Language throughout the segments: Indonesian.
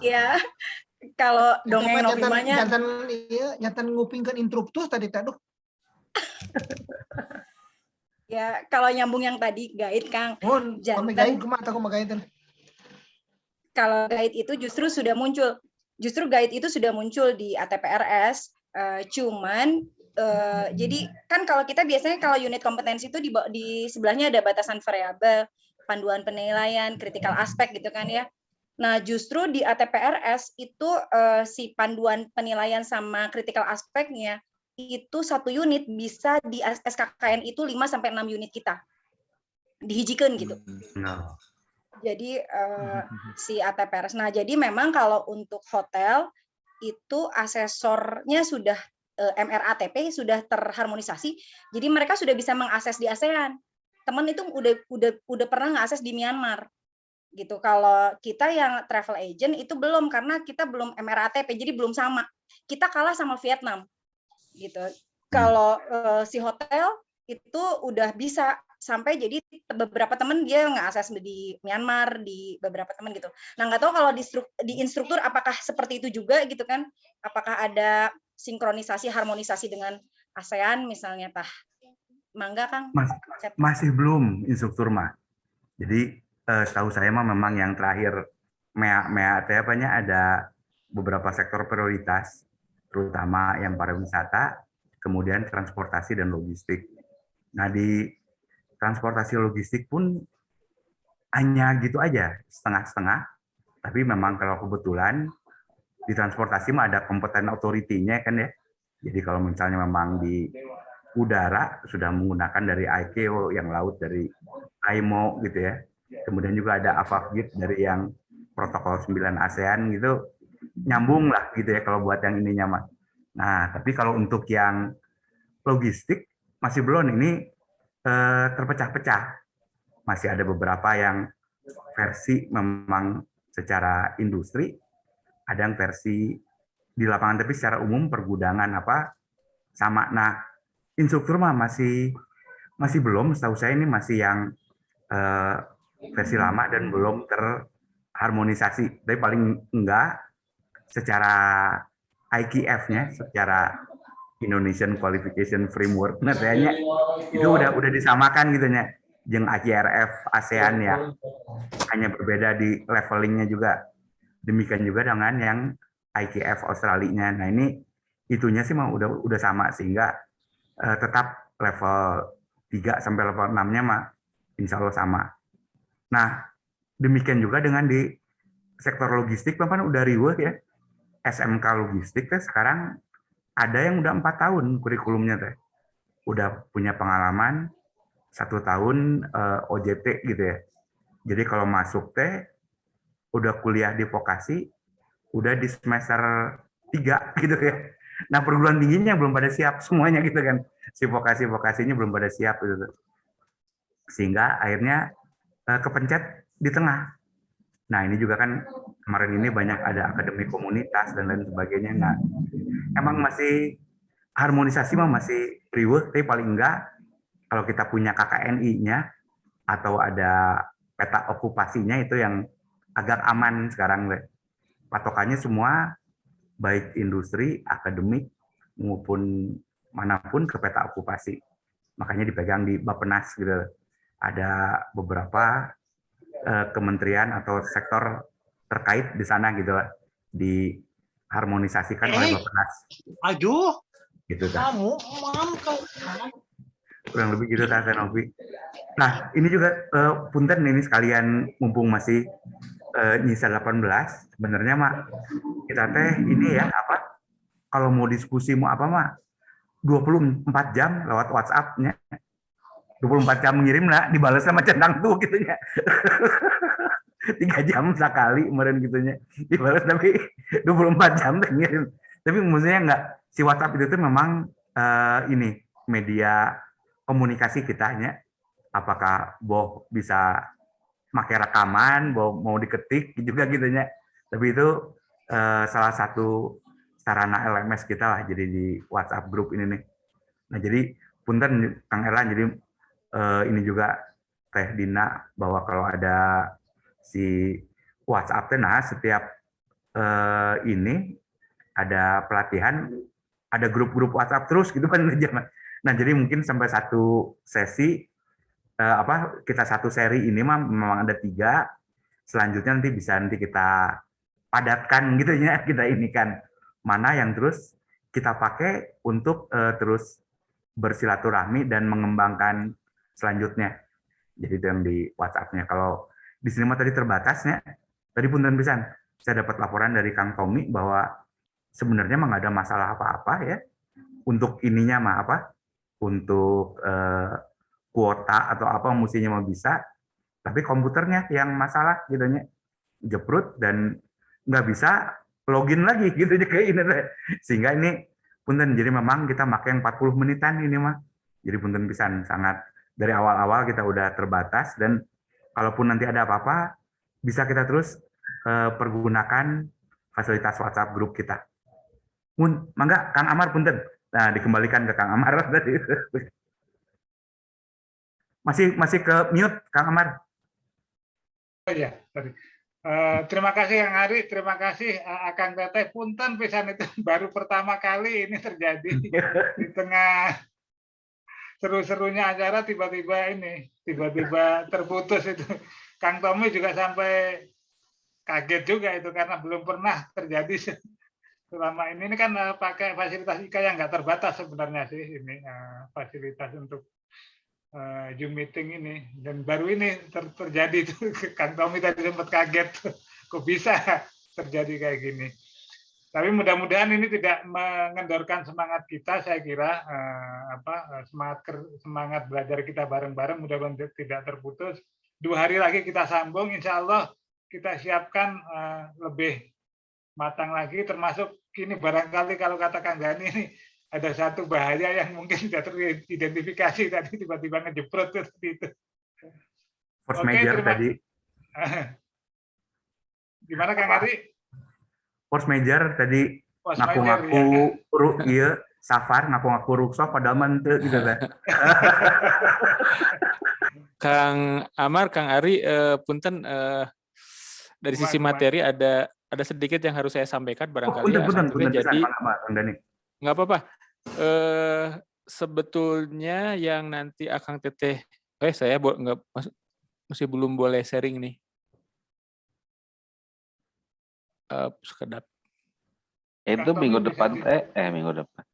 Ya, kalau dongeng Novimanya jantan ngupingkan interruptus tadi tadi. Ya, kalau nyambung yang tadi guide Kang. Jantan kalau guide itu justru sudah muncul. Justru guide itu sudah muncul di ATPRS, cuman jadi kan kalau kita biasanya kalau unit kompetensi itu di sebelahnya ada batasan variabel, panduan penilaian, critical aspect gitu kan ya. Nah, justru di ATPRS itu si panduan penilaian sama critical aspeknya itu satu unit bisa di SKKN itu 5 sampai 6 unit kita. Dihijikan gitu. No. Jadi si ATPRS. Nah, jadi memang kalau untuk hotel itu asesornya sudah MRATP sudah terharmonisasi. Jadi mereka sudah bisa mengakses di ASEAN. Teman itu udah pernah ngakses di Myanmar. Gitu. Kalau kita yang travel agent itu belum karena kita belum MRATP jadi belum sama. Kita kalah sama Vietnam. Gitu. Kalau si hotel itu udah bisa sampai jadi beberapa teman dia ngakses di Myanmar di beberapa teman gitu. Nah nggak tahu kalau di instruktur apakah seperti itu juga gitu kan? Apakah ada sinkronisasi harmonisasi dengan ASEAN misalnya tah? Mangga Kang? Masih belum instruktur mah. Jadi setahu saya mah memang yang terakhir MEA apanya ada beberapa sektor prioritas terutama yang pariwisata, kemudian transportasi dan logistik. Nah di transportasi logistik pun hanya gitu aja, setengah-setengah. Tapi memang kalau kebetulan di transportasi mah ada kompeten authority-nya kan ya. Jadi kalau misalnya memang di udara sudah menggunakan dari ICAO, yang laut dari IMO gitu ya. Kemudian juga ada AFAFGIT dari yang protokol 9 ASEAN gitu. Nyambung lah gitu ya kalau buat yang ininya mah. Nah, tapi kalau untuk yang logistik masih belum, ini terpecah-pecah. Masih ada beberapa yang versi memang secara industri, ada yang versi di lapangan tapi secara umum pergudangan apa sama. Nah, instruktur mah masih belum, setahu saya ini masih yang versi lama dan belum terharmonisasi. Tapi paling enggak secara IQF-nya, secara Indonesian Qualification Framework, nah kayaknya itu udah disamakan gitu nya. Jeung IQRF ASEAN ya, hanya berbeda di levelingnya juga. Demikian juga dengan yang IQF Australia. Nah ini itunya sih mah udah sama sehingga tetap level 3 sampai level 6-nya mah insya Allah sama. Nah, demikian juga dengan di sektor logistik, Bapak udah riweuh ya. SMK logistik teh sekarang ada yang udah 4 tahun kurikulumnya teh. Udah punya pengalaman 1 tahun OJT gitu ya. Jadi kalau masuk teh udah kuliah di vokasi, udah di semester 3 gitu ya. Nah, perguruan tingginya belum pada siap semuanya gitu kan. Si vokasinya belum pada siap gitu. Sehingga akhirnya kepencet di tengah. Nah, ini juga kan kemarin ini banyak ada akademi komunitas dan lain sebagainya. Nah, emang masih harmonisasi mah masih riweuh, tapi paling enggak kalau kita punya KKNI-nya atau ada peta okupasinya itu yang agak aman sekarang. Patokannya semua baik industri, akademik maupun manapun ke peta okupasi. Makanya dipegang di Bappenas gitu. Ada beberapa kementerian atau sektor terkait di sana gitu lah, diharmonisasikan oleh Bappenas. Aduh, gitu kan. Kamu Kurang lebih gitu kan Novi. Nah, ini juga punten ini sekalian mumpung masih nyisa 18, sebenarnya mah kita teh ini ya apa kalau mau diskusi mau apa mah 24 jam lewat WhatsApp-nya. 24 jam ngirim lah dibalas sama centang tuh gitu ya. 3 jam sekali kemarin gitunya dibalas, tapi 24 jam ngirim. Tapi maksudnya enggak, si WhatsApp itu tuh memang ini media komunikasi kitanya. Apakah boh bisa pakai rekaman, boh mau diketik juga gitunya. Tapi itu salah satu sarana LMS kita lah, jadi di WhatsApp grup ini nih. Nah jadi punten Kang Erlan, jadi ini juga Teh Dina bahwa kalau ada si WhatsApp teh, nah setiap ini ada pelatihan, ada grup-grup WhatsApp terus gitu kan. Nah jadi mungkin sampai satu sesi kita satu seri ini memang ada 3, selanjutnya nanti kita padatkan gitu ya, kita ini kan mana yang terus kita pakai untuk terus bersilaturahmi dan mengembangkan selanjutnya. Jadi itu yang di WhatsApp-nya. Kalau di sini mah tadi terbatasnya, tadi punten pisan, saya dapat laporan dari Kang Tommy bahwa sebenarnya mah nggak ada masalah apa-apa ya untuk ininya mah untuk kuota atau apa mestinya mah bisa, tapi komputernya yang masalah gitu nya, jeprut dan nggak bisa login lagi gitu aja kayak ini deh. Sehingga ini punten, jadi memang kita pakai 40 menitan ini mah. Jadi punten pisan, sangat dari awal-awal kita udah terbatas, dan kalaupun nanti ada apa-apa bisa kita terus pergunakan fasilitas WhatsApp grup kita. Mangga Kang Amar punten. Nah, dikembalikan ke Kang Amar tadi. Masih ke mute Kang Amar. Oh iya, sorry. Terima kasih Kang Ari, terima kasih Akang Teteh. Punten pisan itu baru pertama kali ini terjadi di tengah seru-serunya acara tiba-tiba terputus itu. Kang Tommy juga sampai kaget juga itu karena belum pernah terjadi selama ini. Ini kan pakai fasilitas IKA yang nggak terbatas sebenarnya sih ini fasilitas untuk Zoom meeting ini, dan baru ini terjadi tuh. Kang Tommy tadi sempat kaget kok bisa terjadi kayak gini. Tapi mudah-mudahan ini tidak mengendorkan semangat kita, saya kira semangat belajar kita bareng-bareng mudah-mudahan tidak terputus. 2 hari lagi kita sambung, insya Allah kita siapkan lebih matang lagi, termasuk ini barangkali kalau kata Kang Gani ini ada satu bahaya yang mungkin tidak teridentifikasi tadi, tiba-tiba ngejeprot seperti itu. Force major tadi. Gimana Kang Ari? Force major tadi ngaku-ngaku iya safar, ngaku-ngaku rukshoh padahal menteu gitu kan. Kang Amar, Kang Ari, punten dari sisi materi ada sedikit yang harus saya sampaikan barangkali ya. Punten, jadi Kang Dani. Nggak apa-apa. Sebetulnya yang nanti Akang Teteh, saya masih belum boleh sharing nih. Sekedap. Itu minggu depan minggu depan.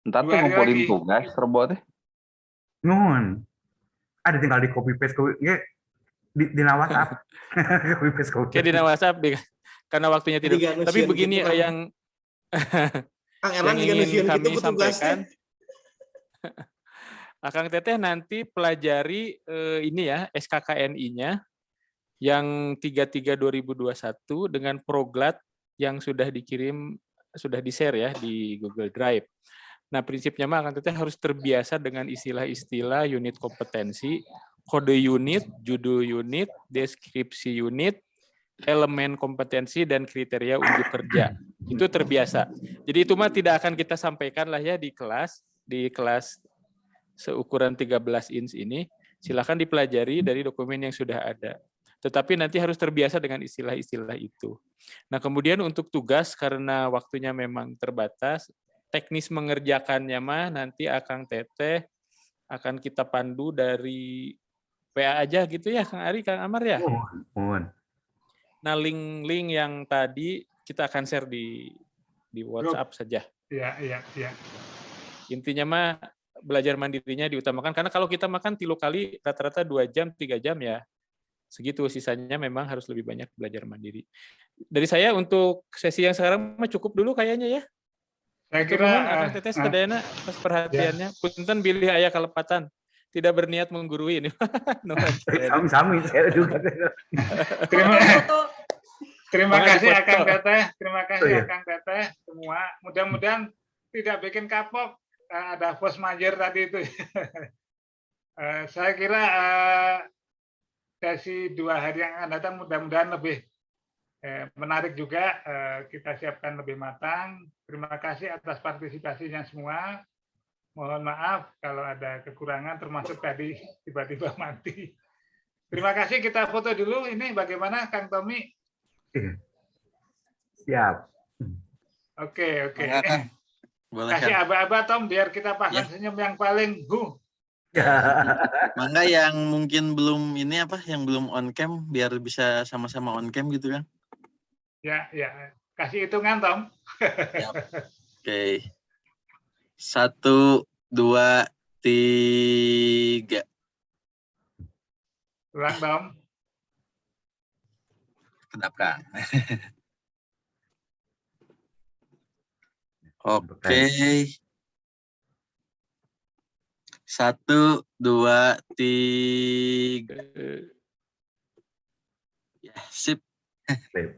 Entar tuh ngumpulin tugas Rebo teh. Nuhun. Ada tinggal di copy paste di WhatsApp. Copy paste. Kayak di WhatsApp karena waktunya tidak. Tapi begini gitu, yang yang ingin kami sampaikan, Akang Teteh nanti pelajari ini ya SKKNI-nya yang 33/2021 dengan proglat yang sudah dikirim, sudah di-share ya di Google Drive. Nah, prinsipnya mah Akang Teteh harus terbiasa dengan istilah-istilah unit kompetensi, kode unit, judul unit, deskripsi unit, elemen kompetensi, dan kriteria unjuk kerja. Itu terbiasa. Jadi itu mah tidak akan kita sampaikan lah ya di kelas seukuran 13 inch ini. Silakan dipelajari dari dokumen yang sudah ada. Tetapi nanti harus terbiasa dengan istilah-istilah itu. Nah, kemudian untuk tugas, karena waktunya memang terbatas, teknis mengerjakannya mah nanti Akang Teteh akan kita pandu dari PA aja gitu ya, Kang Ari, Kang Amar ya? Nah, link-link yang tadi kita akan share di WhatsApp saja. Iya. Intinya mah belajar mandirinya diutamakan, karena kalau kita makan 3 kali rata-rata 2 jam, 3 jam ya segitu, sisanya memang harus lebih banyak belajar mandiri. Dari saya untuk sesi yang sekarang mah cukup dulu kayaknya ya. Saya kira Akang Teteh sedayana atas perhatiannya. Punten bilih aya kalepatan. Tidak berniat menggurui ini. Sami saya juga. Terima kasih Akang Teteh, terima kasih Akang Teteh semua. Mudah-mudahan tidak bikin kapok ada force major tadi itu. Saya kira sesi 2 hari yang akan datang mudah-mudahan lebih menarik juga, kita siapkan lebih matang. Terima kasih atas partisipasinya semua. Mohon maaf kalau ada kekurangan, termasuk tadi tiba-tiba mati. Terima kasih, kita foto dulu. Ini bagaimana Kang Tommy? Siap. Oke. Mangga, Kang. Boleh, Kasih Kang. aba-aba Tom biar kita pasang Ya. senyum yang paling Mangga yang mungkin belum ini apa, yang belum on cam biar bisa sama-sama on cam gitu kan. Ya. Kasih hitungan Tom. Siap. Oke. 1, 2, 3. Ulang Tom. Kedap, Kang. Oke. 1, 2, 3. Ya, sip.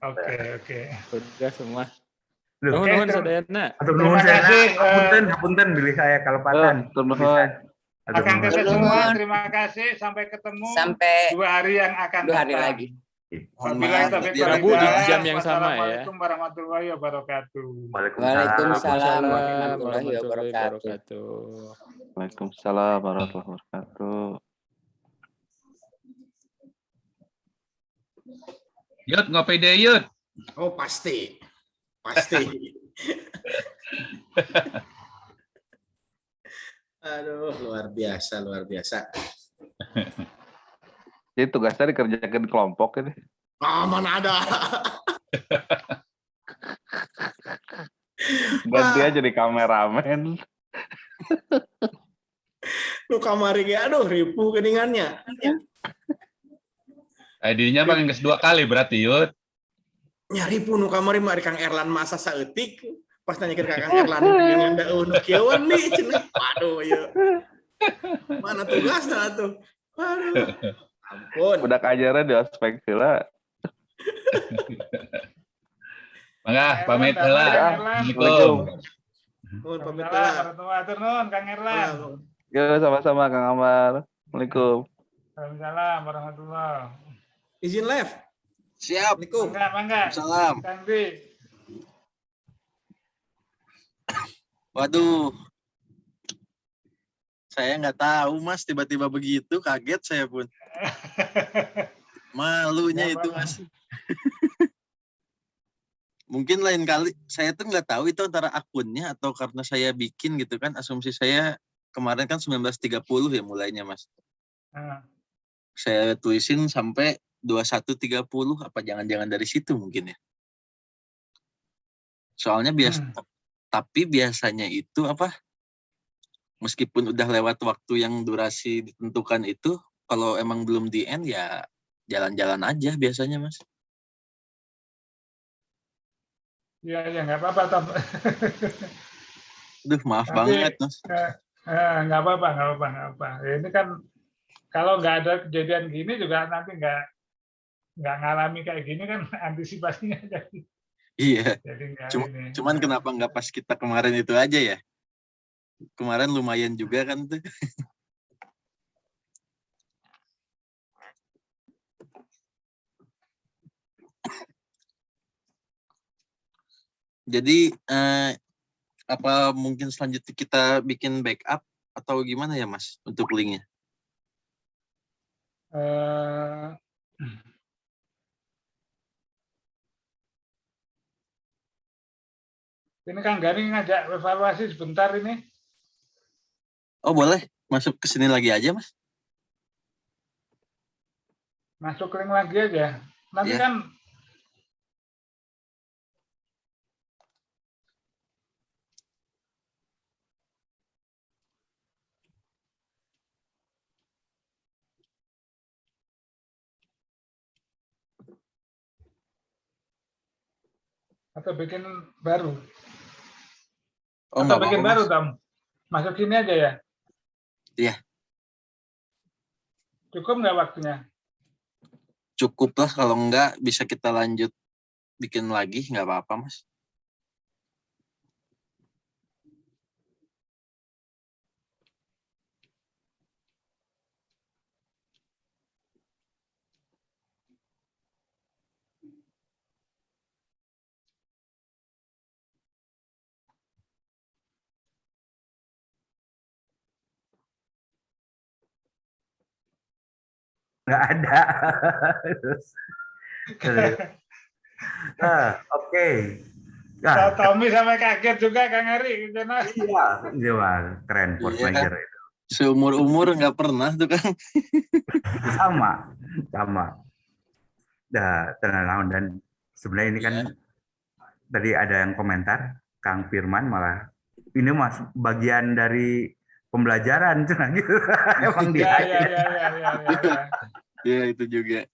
Oke. Udah semua. Loh, Nuhun Oke, Sadayana. atur terima nuhun saya. kasih, Hapunten bilih saya kalpatan. Turnuhun. Atur Akang nuhun. Teteh semua, Nuhun. terima kasih. Sampai ketemu Sampai 2 hari yang akan 2 hari datang. lagi. Mohon Wabillahi maaf. taufiq Nadia wal Rabu di hidayah. jam yang sama ya. Wassalamualaikum warahmatullahi wabarakatuh. Waalaikumsalam Waalaikumsalam warahmatullahi wabarakatuh. Waalaikumsalam warahmatullahi wabarakatuh. Yud, ngopi deh, Yud. Oh, pasti. Aduh, luar biasa. Jadi tugasnya dikerjakan di kelompok ini. Ah, mana ada. Ganti aja di kameramen. Lu kamari ge aduh ribu keningannya. ID-nya paling ke 2 kali berarti, Yud. Nyari pun nu kamari mah Kang Erlan masa saeutik. Pas nanya ke Kang Erlan dengan daun nu kieuan nih cenah. Waduh ieu. Mana tugasna tuh? Waduh. Ampun. Udah kajaran di ospek sila. Mangga, pamit heula. Assalamualaikum. Nuhun pamit Atur nuhun Kang Erlan. Yo, sama-sama Kang Amar. Assalamualaikum. Waalaikumsalam warahmatullahi. Izin live. Siap. Assalamualaikum. Mangga. Salam. Kang Di. Waduh. Saya nggak tahu, Mas. Tiba-tiba begitu, kaget saya pun. Malunya itu, Mas. Mungkin lain kali, saya tuh nggak tahu itu antara akunnya atau karena saya bikin gitu kan. Asumsi saya kemarin kan 19.30 ya mulainya, Mas. Saya tulisin sampai 21.30, apa jangan-jangan dari situ mungkin ya. Soalnya tapi biasanya itu apa, meskipun udah lewat waktu yang durasi ditentukan itu, kalau emang belum di end ya jalan-jalan aja biasanya, Mas. Iya, nggak apa-apa, Tom. Aduh, maaf Tapi, banget, Mas. Nggak apa-apa. Ini kan kalau nggak ada kejadian gini juga nanti nggak ngalami kayak gini kan antisipasinya jadi. Iya. Jadi Cuman kenapa nggak pas kita kemarin itu aja ya? Kemarin lumayan juga kan tuh. Jadi apa mungkin selanjutnya kita bikin backup atau gimana ya, Mas, untuk linknya? Ini Kang Garing ngajak evaluasi sebentar ini. Oh, boleh. Masuk ke sini lagi aja, Mas. Masuk link lagi aja. Nanti Ya. kan atau bikin baru. Oh, Atau nggak bikin apa-apa, baru, Mas. Tom. Masuk sini aja ya. Iya. Cukup nggak waktunya? Cukup lah, kalau enggak bisa kita lanjut bikin lagi, nggak apa-apa, Mas. nggak ada. Oke. Nah, Tommy sampai kaget juga Kang Ari. iya Bang. Keren force Iya. major itu. Seumur-umur nggak pernah tuh Kang. Sama. Tenang, dan sebenarnya ini kan tadi ada yang komentar Kang Firman malah ini mas bagian dari pembelajaran cina gitu. Emang dia. Iya, Ya itu juga.